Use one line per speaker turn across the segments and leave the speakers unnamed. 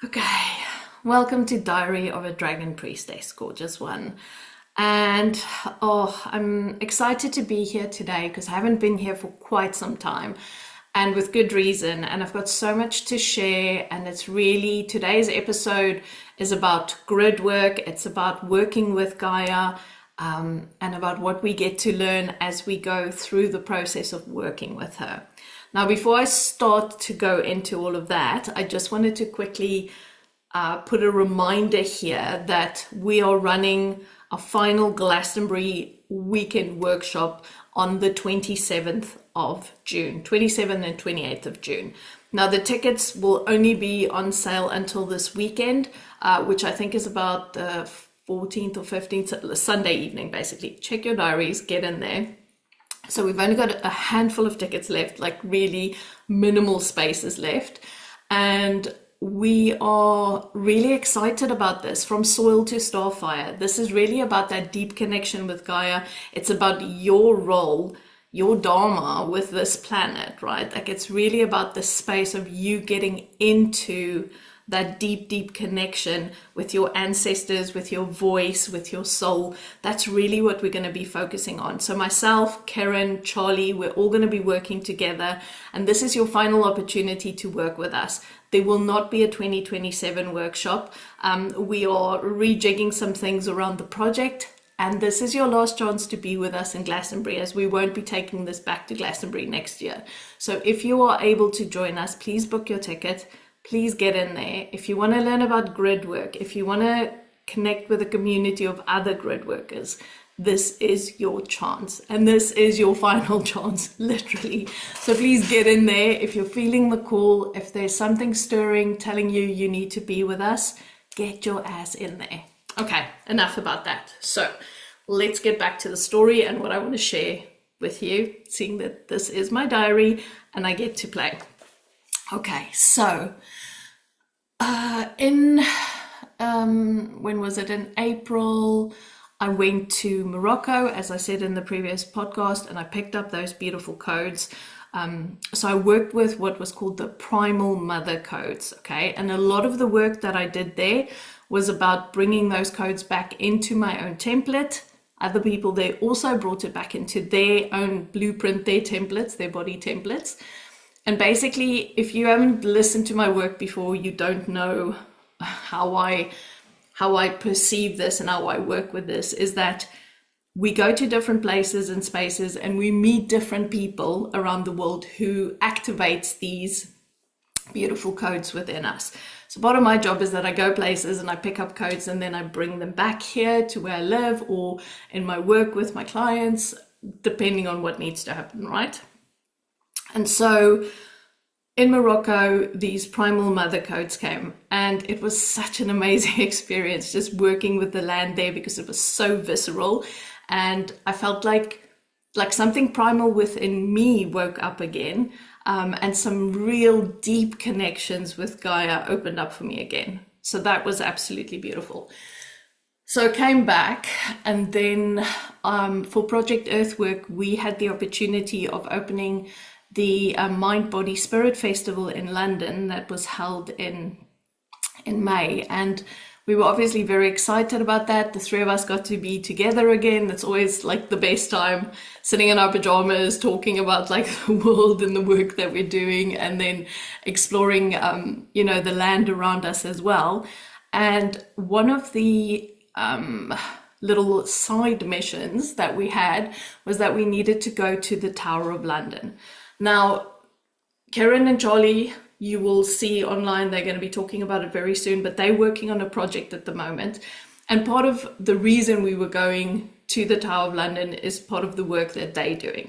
Okay, welcome to Diary of a Dragon Priestess, gorgeous one. And I'm excited to be here today because I haven't been here for quite some time and with good reason. And I've got so much to share. And it's really today's episode is about grid work, it's about working with Gaia. And about what we get to learn as we go through the process of working with her. Now, before I start to go into all of that, I just wanted to quickly put a reminder here that we are running a final Glastonbury weekend workshop on the 27th of June, 27th and 28th of June. Now, the tickets will only be on sale until this weekend, which I think is about the 14th or 15th, Sunday evening, basically. Check your diaries, get in there. So we've only got a handful of tickets left, like really minimal spaces left. And we are really excited about this, from soil to starfire. This is really about that deep connection with Gaia. It's about your role, your dharma with this planet, right? Like it's really about the space of you getting into that deep connection with your ancestors, with your voice, with your soul. That's really what we're going to be focusing on. So myself, Karen, Charlie, we're all going to be working together. And this is your final opportunity to work with us. There will not be a 2027 workshop. We are rejigging some things around the project. And this is your last chance to be with us in Glastonbury, as we won't be taking this back to Glastonbury next year. So if you are able to join us, please book your ticket. Please get in there. If you want to learn about grid work, if you want to connect with a community of other grid workers, this is your chance. And this is your final chance, literally. So please get in there. If you're feeling the call, if there's something stirring telling you you need to be with us, get your ass in there. Okay, enough about that. So let's get back to the story and what I want to share with you, seeing that this is my diary and I get to play. Okay, so when was it? In April, I went to Morocco, as I said in the previous podcast, and I picked up those beautiful codes. So I worked with what was called the Primal Mother Codes, okay? And a lot of the work that I did there was about bringing those codes back into my own template. Other people, they also brought it back into their own blueprint, their templates, their body templates. And basically, if you haven't listened to my work before, you don't know how I perceive this and how I work with this, is that we go to different places and spaces and we meet different people around the world who activates these beautiful codes within us. So part of my job is that I go places and I pick up codes and then I bring them back here to where I live or in my work with my clients, depending on what needs to happen, right? And so in Morocco, these Primal Mother Codes came, and it was such an amazing experience just working with the land there because it was so visceral. And I felt like something primal within me woke up again, and some real deep connections with Gaia opened up for me again. So that was absolutely beautiful. So I came back, and then for Project Earthwork, we had the opportunity of opening the Mind, Body, Spirit Festival in London that was held in May. And we were obviously very excited about that. The three of us got to be together again. That's always like the best time, sitting in our pajamas, talking about like the world and the work that we're doing, and then exploring, the land around us as well. And one of the little side missions that we had was that we needed to go to the Tower of London. Now, Karen and Charlie, you will see online, they're going to be talking about it very soon, but they're working on a project at the moment. And part of the reason we were going to the Tower of London is part of the work that they're doing.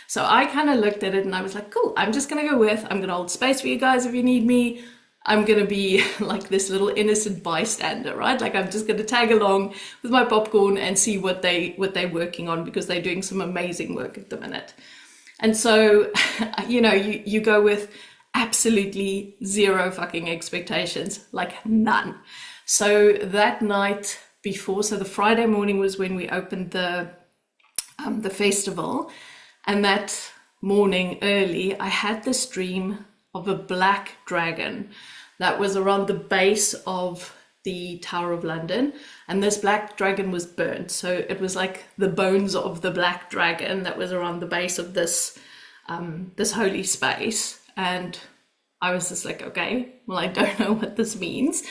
So I kind of looked at it and I was like, cool, I'm just going to go with, I'm going to hold space for you guys if you need me. I'm going to be like this little innocent bystander, right? Like I'm just going to tag along with my popcorn and see what they're working on, because they're doing some amazing work at the minute. And so, you go with absolutely zero fucking expectations, like none. So that night before, so the Friday morning was when we opened the festival. And that morning early, I had this dream of a black dragon that was around the base of the Tower of London, and this black dragon was burnt. So it was like the bones of the black dragon that was around the base of this this holy space. And I was just like, okay, well, I don't know what this means,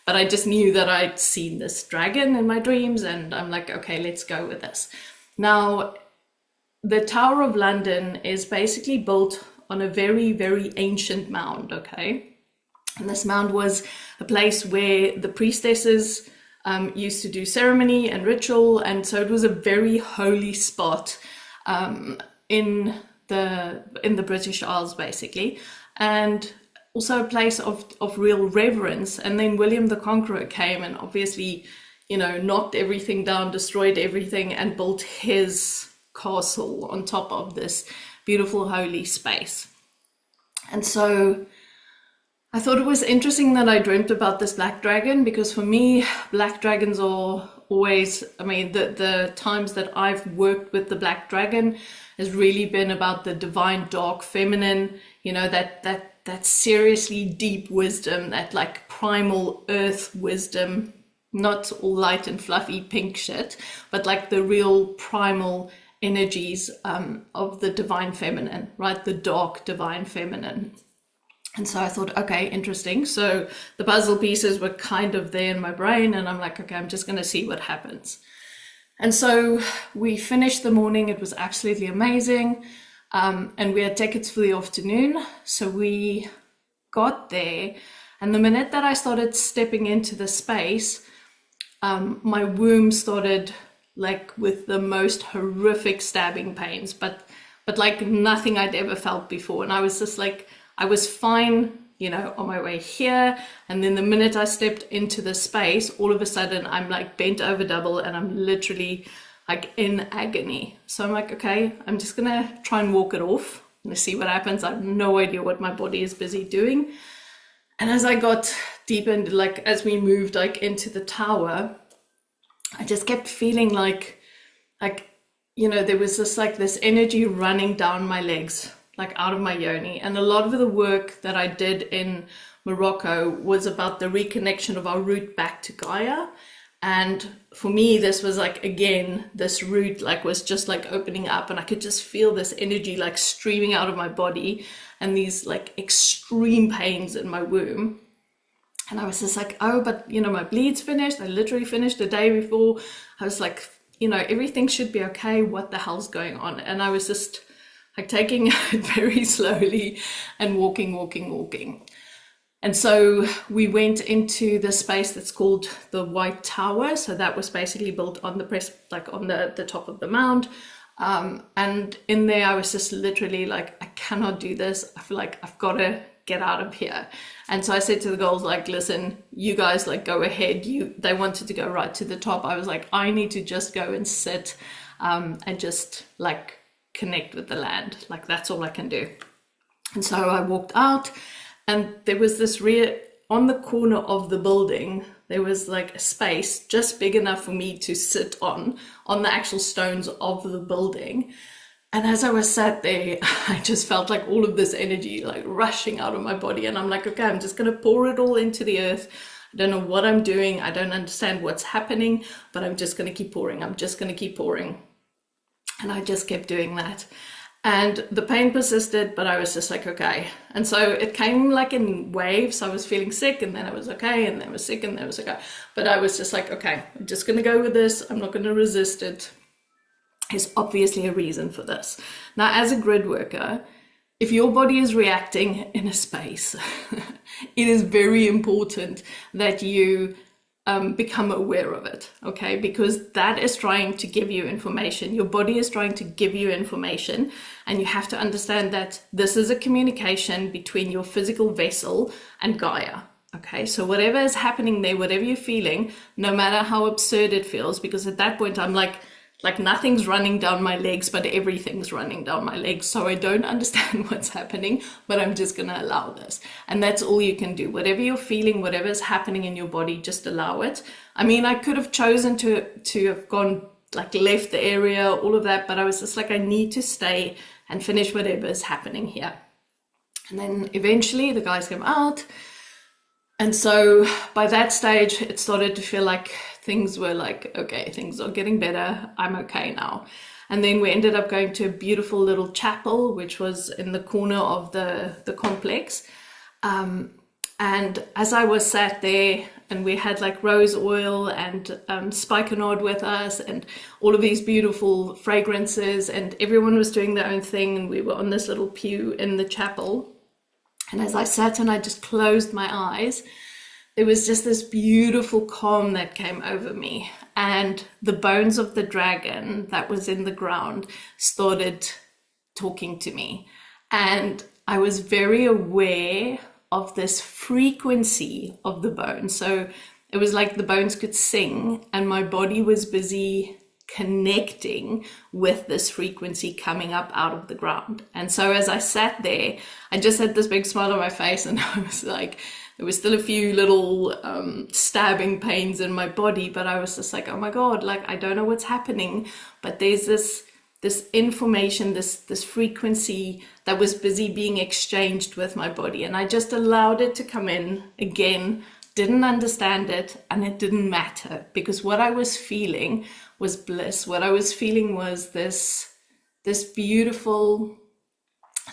but I just knew that I'd seen this dragon in my dreams, and I'm like, okay, let's go with this. Now, the Tower of London is basically built on a very, very ancient mound, okay? And this mound was a place where the priestesses used to do ceremony and ritual, and so it was a very holy spot in the British Isles, basically, and also a place of real reverence. And then William the Conqueror came and obviously, you know, knocked everything down, destroyed everything, and built his castle on top of this beautiful holy space. And so I thought it was interesting that I dreamt about this black dragon, because for me, black dragons are always, I mean, the times that I've worked with the black dragon has really been about the divine dark feminine, you know, that seriously deep wisdom, that like primal earth wisdom, not all light and fluffy pink shit, but like the real primal energies of the divine feminine, right? The dark divine feminine. And so I thought, okay, interesting. So the puzzle pieces were kind of there in my brain, and I'm like, okay, I'm just going to see what happens. And so we finished the morning. It was absolutely amazing. And we had tickets for the afternoon. So we got there, and the minute that I started stepping into the space, my womb started like with the most horrific stabbing pains, but like nothing I'd ever felt before. And I was just like, I was fine, you know, on my way here. And then the minute I stepped into the space, all of a sudden I'm like bent over double, and I'm literally like in agony. So I'm like, okay, I'm just gonna try and walk it off. I'm gonna see what happens. I have no idea what my body is busy doing. And as I got deeper into, like, as we moved like into the tower, I just kept feeling like, you know, there was this energy running down my legs, like out of my yoni. And a lot of the work that I did in Morocco was about the reconnection of our root back to Gaia. And for me, this was like, again, this root like was just like opening up, and I could just feel this energy like streaming out of my body, and these like extreme pains in my womb. And I was just like, oh, but you know, my bleed's finished. I literally finished the day before. I was like, you know, everything should be okay. What the hell's going on? And I was just like taking it very slowly and walking. And so we went into the space that's called the White Tower. So that was basically built on the top of the mound. And in there, I was just literally like, I cannot do this. I feel like I've got to get out of here. And so I said to the girls, like, listen, you guys like go ahead. They wanted to go right to the top. I was like, I need to just go and sit and just like connect with the land. Like, that's all I can do. And so I walked out, and there was this on the corner of the building, there was like a space just big enough for me to sit on the actual stones of the building. And as I was sat there, I just felt like all of this energy like rushing out of my body. And I'm like, okay, I'm just going to pour it all into the earth. I don't know what I'm doing. I don't understand what's happening, but I'm just going to keep pouring. I'm just going to keep pouring. And I just kept doing that. And the pain persisted, but I was just like, okay. And so it came like in waves. I was feeling sick, and then I was okay, and then I was sick, and then I was okay. But I was just like, okay, I'm just going to go with this. I'm not going to resist it. There's obviously a reason for this. Now, as a grid worker, if your body is reacting in a space, it is very important that you become aware of it, okay? Because that is trying to give you information. Your body is trying to give you information, and you have to understand that this is a communication between your physical vessel and Gaia, okay? So whatever is happening there, whatever you're feeling, no matter how absurd it feels, because at that point I'm like nothing's running down my legs, but everything's running down my legs. So I don't understand what's happening, but I'm just going to allow this. And that's all you can do. Whatever you're feeling, whatever's happening in your body, just allow it. I mean, I could have chosen to have gone, like left the area, all of that, but I was just like, I need to stay and finish whatever is happening here. And then eventually the guys came out. And so by that stage, it started to feel like things were like, okay, things are getting better. I'm okay now. And then we ended up going to a beautiful little chapel, which was in the corner of the complex. And as I was sat there, and we had like rose oil and spikenard with us and all of these beautiful fragrances, and everyone was doing their own thing, and we were on this little pew in the chapel. And as I sat and I just closed my eyes, there was just this beautiful calm that came over me. And the bones of the dragon that was in the ground started talking to me. And I was very aware of this frequency of the bones. So it was like the bones could sing, and my body was busy connecting with this frequency coming up out of the ground. And so as I sat there, I just had this big smile on my face, and I was like, there was still a few little stabbing pains in my body, but I was just like, oh my God, like, I don't know what's happening, but there's this information, this frequency that was busy being exchanged with my body. And I just allowed it to come in again, didn't understand it, and it didn't matter, because what I was feeling was bliss. What I was feeling was this beautiful,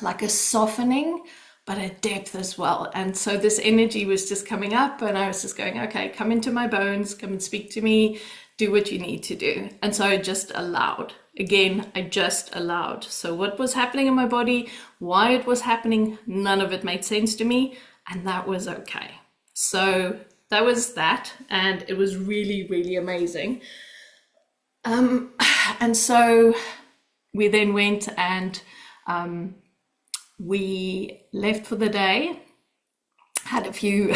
like a softening, but a depth as well. And so this energy was just coming up, and I was just going, okay, come into my bones, come and speak to me, do what you need to do. And so I just allowed. Again, I just allowed. So what was happening in my body, why it was happening, none of it made sense to me, and that was okay. So that was that, and it was really, really amazing. And so we then went and we left for the day, had a few,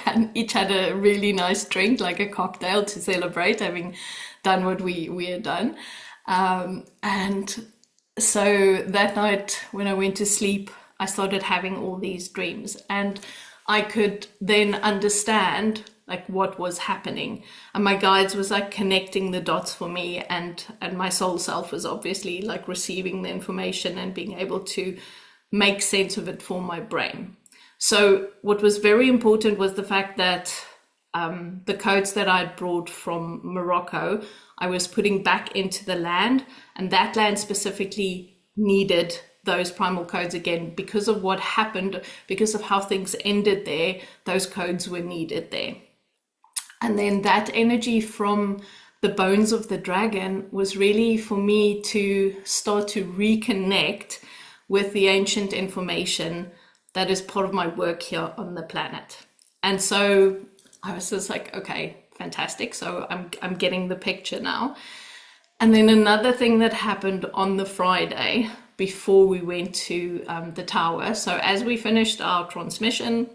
and each had a really nice drink, like a cocktail, to celebrate having done what we had done. And so that night when I went to sleep, I started having all these dreams, and I could then understand like what was happening, and my guides was like connecting the dots for me, and my soul self was obviously like receiving the information and being able to make sense of it for my brain. So what was very important was the fact that the codes that I'd brought from Morocco, I was putting back into the land, and that land specifically needed those primal codes again because of what happened, because of how things ended there. Those codes were needed there. And then that energy from the bones of the dragon was really for me to start to reconnect with the ancient information that is part of my work here on the planet. And so I was just like, okay, fantastic. So I'm getting the picture now. And then another thing that happened on the Friday before we went to the tower. So as we finished our transmission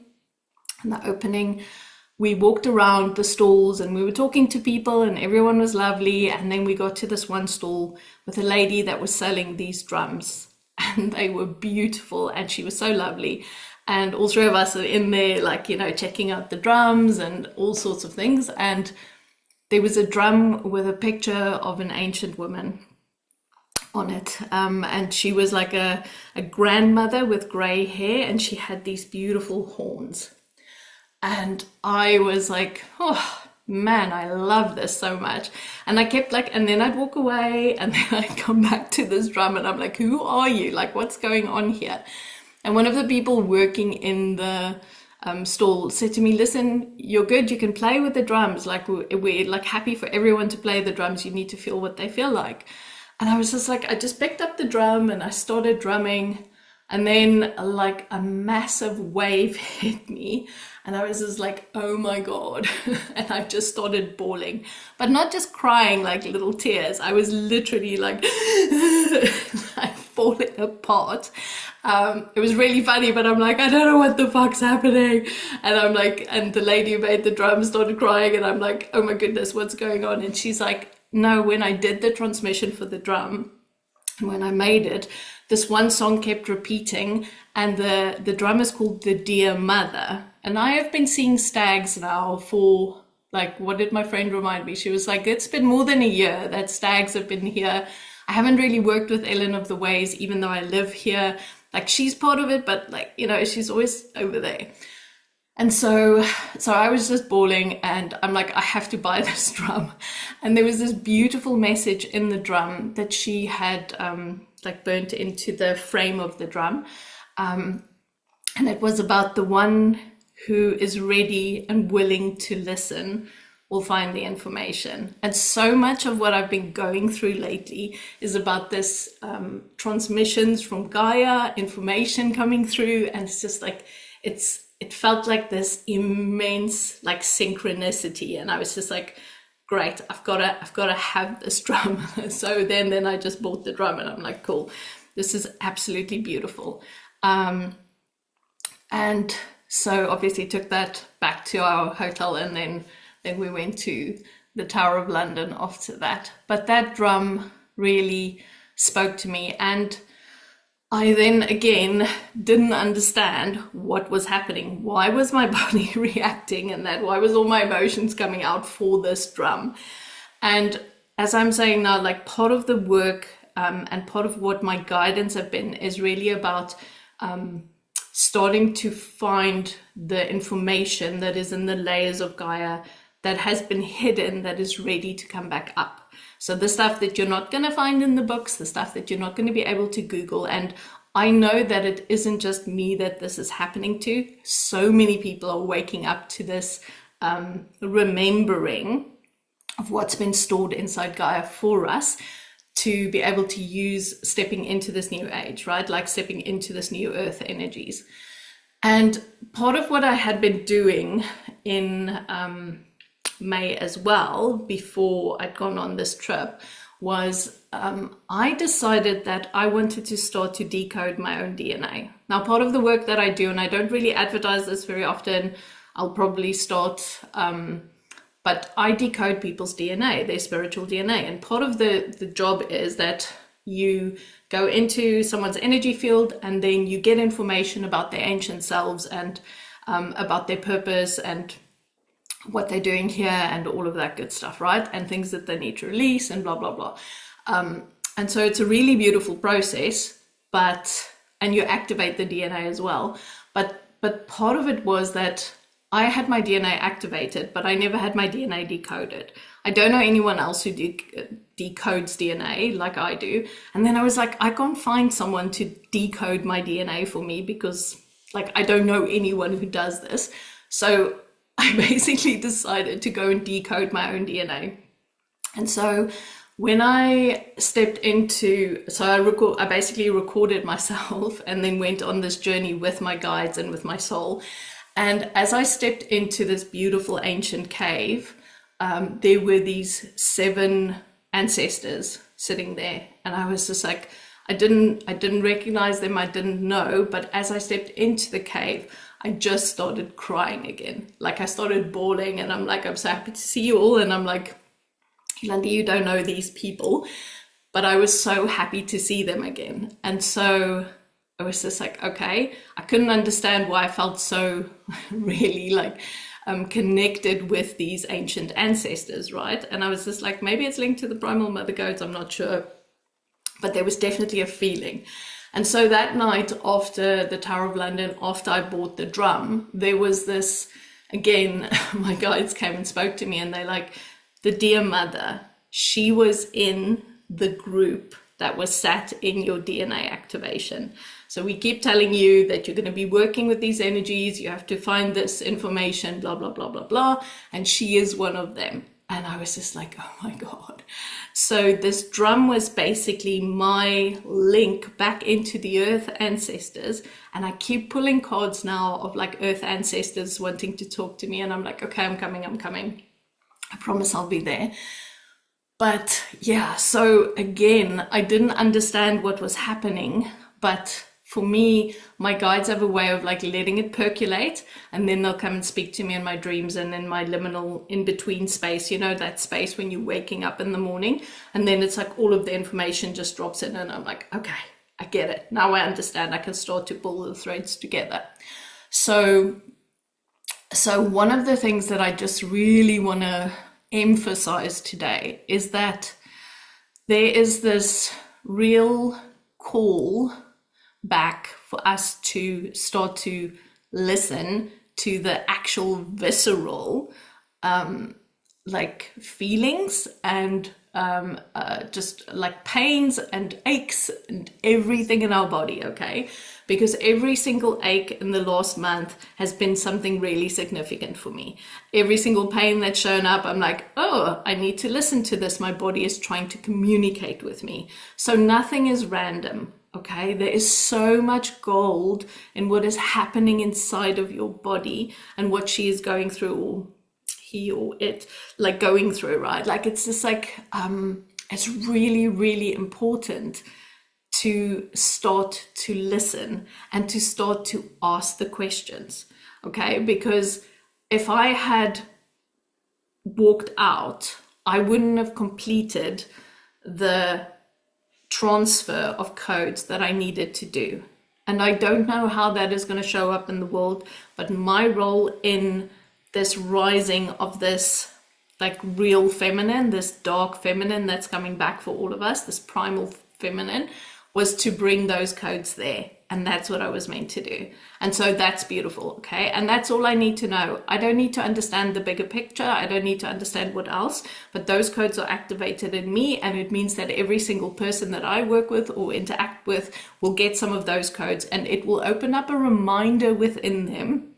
and the opening, we walked around the stalls and we were talking to people, and everyone was lovely. And then we got to this one stall with a lady that was selling these drums, and they were beautiful, and she was so lovely. And all three of us are in there, like, you know, checking out the drums and all sorts of things. And there was a drum with a picture of an ancient woman on it. And she was like a grandmother with gray hair, and she had these beautiful horns. And I was like, oh man, I love this so much. And I kept like, and then I'd walk away, and then I'd come back to this drum, and I'm like, who are you? Like, what's going on here? And one of the people working in the stall said to me, listen, you're good, you can play with the drums. Like, we're like happy for everyone to play the drums. You need to feel what they feel like. And I was just like, I just picked up the drum and I started drumming. And then like a massive wave hit me, and I was just like, oh my God. And I just started bawling, but not just crying like little tears. I was literally like, like falling apart. It was really funny, but I'm like, I don't know what the fuck's happening. And I'm like, and the lady who made the drum started crying, and I'm like, oh my goodness, what's going on? And she's like, no, when I did the transmission for the drum, when I made it, this one song kept repeating, and the drum is called the Dear Mother. And I have been seeing stags now for, like, what did my friend remind me? She was like, it's been more than a year that stags have been here. I haven't really worked with Ellen of the Ways, even though I live here. Like, she's part of it, but like, you know, she's always over there. And so I was just bawling, and I'm like, I have to buy this drum. And there was this beautiful message in the drum that she had like burnt into the frame of the drum. And it was about the one who is ready and willing to listen will find the information. And so much of what I've been going through lately is about this transmissions from Gaia, information coming through, and it's just like it felt like this immense like synchronicity, and I was just like, great, I've got to have this drum. So then I just bought the drum, and I'm like, cool, this is absolutely beautiful. And so obviously took that back to our hotel, and then we went to the Tower of London after that. But that drum really spoke to me, and I then again didn't understand what was happening. Why was my body reacting in that? Why was all my emotions coming out for this drum? And as I'm saying now, like part of the work and part of what my guidance have been is really about starting to find the information that is in the layers of Gaia that has been hidden, that is ready to come back up. So the stuff that you're not going to find in the books, the stuff that you're not going to be able to Google. And I know that it isn't just me that this is happening to. So many people are waking up to this remembering of what's been stored inside Gaia for us to be able to use stepping into this new age, right? Like stepping into this new earth energies. And part of what I had been doing in May as well, before I'd gone on this trip, was I decided that I wanted to start to decode my own DNA. Now, part of the work that I do, and I don't really advertise this very often, I'll probably start, but I decode people's DNA, their spiritual DNA. And part of the job is that you go into someone's energy field, and then you get information about their ancient selves and about their purpose and what they're doing here and all of that good stuff, right? And things that they need to release and blah, blah, blah. And so it's a really beautiful process, and you activate the DNA as well. But part of it was that I had my DNA activated, but I never had my DNA decoded. I don't know anyone else who decodes DNA like I do. And then I was like, I can't find someone to decode my DNA for me because like I don't know anyone who does this. So I basically decided to go and decode my own DNA. And so when I stepped into, I basically recorded myself and then went on this journey with my guides and with my soul. And as I stepped into this beautiful ancient cave, there were these 7 ancestors sitting there. And I was just like, I didn't recognize them, I didn't know. But as I stepped into the cave, I just started crying again. Like I started bawling, and I'm like, I'm so happy to see you all. And I'm like, Yolanda, you don't know these people. But I was so happy to see them again. And so I was just like, okay, I couldn't understand why I felt so really like connected with these ancient ancestors, right? And I was just like, maybe it's linked to the Primal Mother Codes, I'm not sure. But there was definitely a feeling. And so that night after the Tower of London, after I bought the drum, there was this, again, my guides came and spoke to me, and they like, the dear mother, she was in the group that was sat in your DNA activation. So we keep telling you that you're going to be working with these energies, you have to find this information, blah, blah, blah, blah, blah. And she is one of them. And I was just like, oh my God. So this drum was basically my link back into the earth ancestors. And I keep pulling cards now of like earth ancestors wanting to talk to me. And I'm like, okay, I'm coming. I promise I'll be there. But yeah, so again, I didn't understand what was happening, but for me, my guides have a way of like letting it percolate, and then they'll come and speak to me in my dreams and in my liminal in-between space, you know, that space when you're waking up in the morning, and then it's like all of the information just drops in, and I'm like, okay, I get it. Now I understand. I can start to pull the threads together. So one of the things that I just really want to emphasize today is that there is this real call back for us to start to listen to the actual visceral like feelings and just like pains and aches and everything in our body, okay? Because every single ache in the last month has been something really significant for me. Every single pain that's shown up, I'm like, oh, I need to listen to this. My body is trying to communicate with me. So nothing is random, okay? There is so much gold in what is happening inside of your body and what she is going through, or he or it, like going through, right? Like it's just like, it's really, really important to start to listen and to start to ask the questions, okay? Because if I had walked out, I wouldn't have completed the transfer of codes that I needed to do. And I don't know how that is going to show up in the world, but my role in this rising of this like real feminine, this dark feminine that's coming back for all of us, this primal feminine, was to bring those codes there. And that's what I was meant to do. And so that's beautiful, okay? And that's all I need to know. I don't need to understand the bigger picture. I don't need to understand what else, but those codes are activated in me. And it means that every single person that I work with or interact with will get some of those codes, and it will open up a reminder within them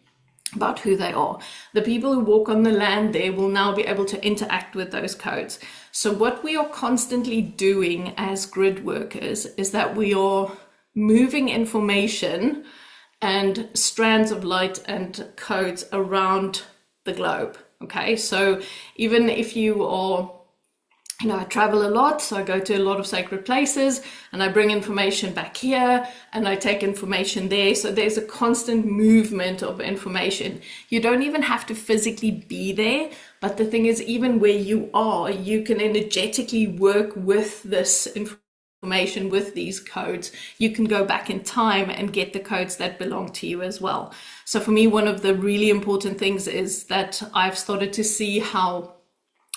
about who they are. The people who walk on the land there will now be able to interact with those codes. So what we are constantly doing as grid workers is that we are moving information and strands of light and codes around the globe. Okay, so even if you are, you know, I travel a lot, so I go to a lot of sacred places and I bring information back here and I take information there. So there's a constant movement of information. You don't even have to physically be there, but the thing is, even where you are, you can energetically work with this information, with these codes. You can go back in time and get the codes that belong to you as well. So for me, one of the really important things is that I've started to see how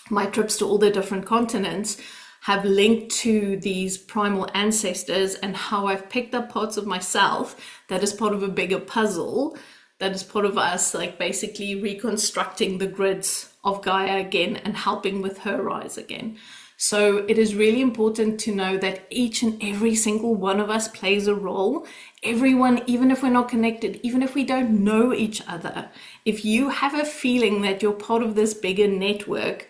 my trips to all the different continents have linked to these primal ancestors, and how I've picked up parts of myself that is part of a bigger puzzle, that is part of us, like basically reconstructing the grids of Gaia again and helping with her rise again. So it is really important to know that each and every single one of us plays a role. Everyone, even if we're not connected, even if we don't know each other, if you have a feeling that you're part of this bigger network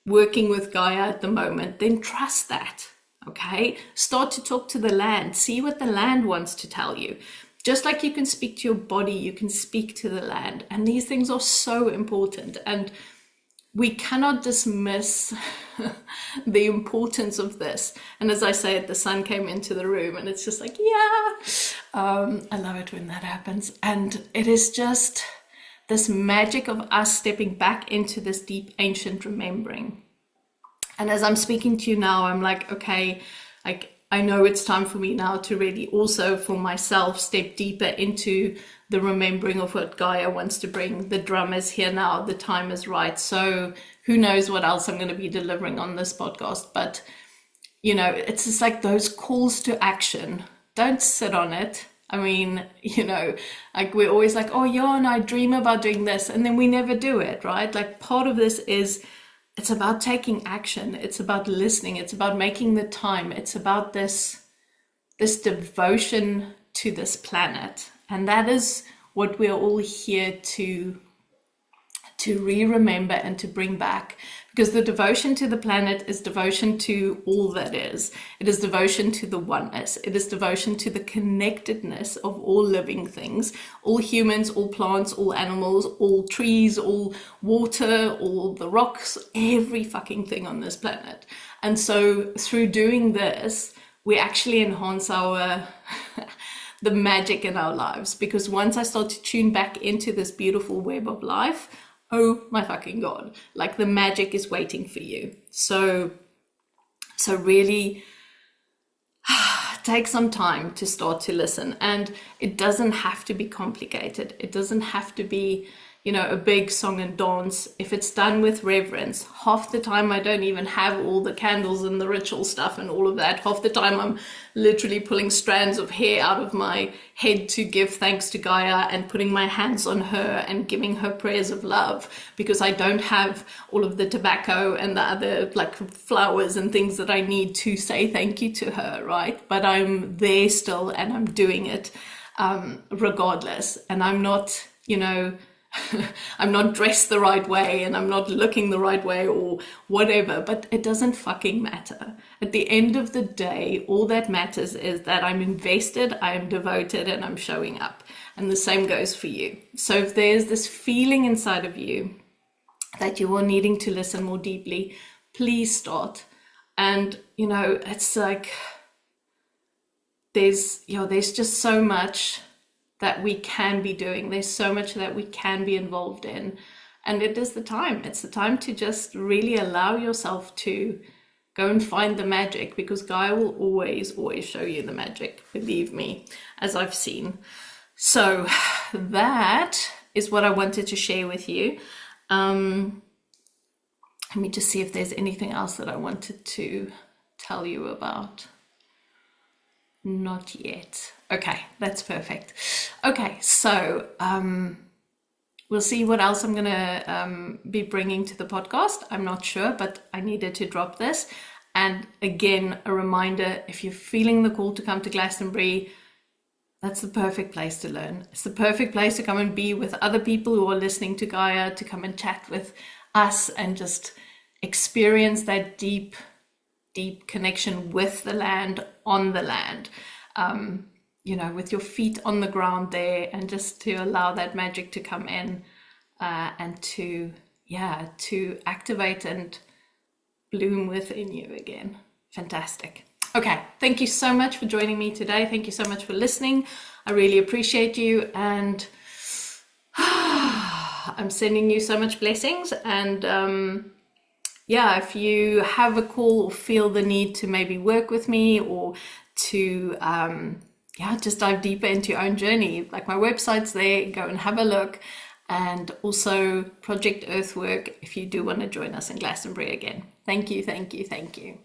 working with Gaia at the moment, then trust that, okay? Start to talk to the land, see what the land wants to tell you. Just like you can speak to your body, you can speak to the land. And these things are so important. And we cannot dismiss the importance of this. And as I say, the sun came into the room and it's just like, yeah, I love it when that happens. And it is just this magic of us stepping back into this deep ancient remembering. And as I'm speaking to you now, I'm like, okay, like I know it's time for me now to really also for myself step deeper into the remembering of what Gaia wants to bring. The drum is here now, the time is right. So who knows what else I'm going to be delivering on this podcast. But, you know, it's just like those calls to action. Don't sit on it. I mean, you know, like we're always like, oh yeah, and I dream about doing this, and then we never do it, right? Like part of this is, it's about taking action. It's about listening. It's about making the time. It's about this devotion to this planet. And that is what we're all here to re-remember and to bring back. Because the devotion to the planet is devotion to all that is. It is devotion to the oneness. It is devotion to the connectedness of all living things, all humans, all plants, all animals, all trees, all water, all the rocks, every fucking thing on this planet. And so through doing this, we actually enhance our the magic in our lives. Because once I start to tune back into this beautiful web of life, oh my fucking God, like the magic is waiting for you. So really take some time to start to listen. And it doesn't have to be complicated. It doesn't have to be, you know, a big song and dance, if it's done with reverence, half the time I don't even have all the candles and the ritual stuff and all of that. Half the time I'm literally pulling strands of hair out of my head to give thanks to Gaia and putting my hands on her and giving her prayers of love, because I don't have all of the tobacco and the other like flowers and things that I need to say thank you to her, right? But I'm there still and I'm doing it regardless. And I'm not, you know, I'm not dressed the right way and I'm not looking the right way or whatever, but it doesn't fucking matter. At the end of the day, all that matters is that I'm invested, I am devoted, and I'm showing up. And the same goes for you. So if there's this feeling inside of you that you are needing to listen more deeply, please start. And, you know, it's like, there's just so much that we can be doing. There's so much that we can be involved in. And it is the time. It's the time to just really allow yourself to go and find the magic, because Gaia will always, always show you the magic, believe me, as I've seen. So that is what I wanted to share with you. Let me just see if there's anything else that I wanted to tell you about. Not yet. Okay, that's perfect. Okay, so we'll see what else I'm gonna be bringing to the podcast. I'm not sure, but I needed to drop this. And again, a reminder, if you're feeling the call to come to Glastonbury, that's the perfect place to learn. It's the perfect place to come and be with other people who are listening to Gaia, to come and chat with us and just experience that deep, deep connection with the land, on the land. You know, with your feet on the ground there, and just to allow that magic to come in and to activate and bloom within you again. Fantastic. Okay, thank you so much for joining me today. Thank you so much for listening. I really appreciate you, and I'm sending you so much blessings. And if you have a call or feel the need to maybe work with me, or to just dive deeper into your own journey, like my website's there, go and have a look. And also Project Earthwork if you do want to join us in Glastonbury again. Thank you, thank you, thank you.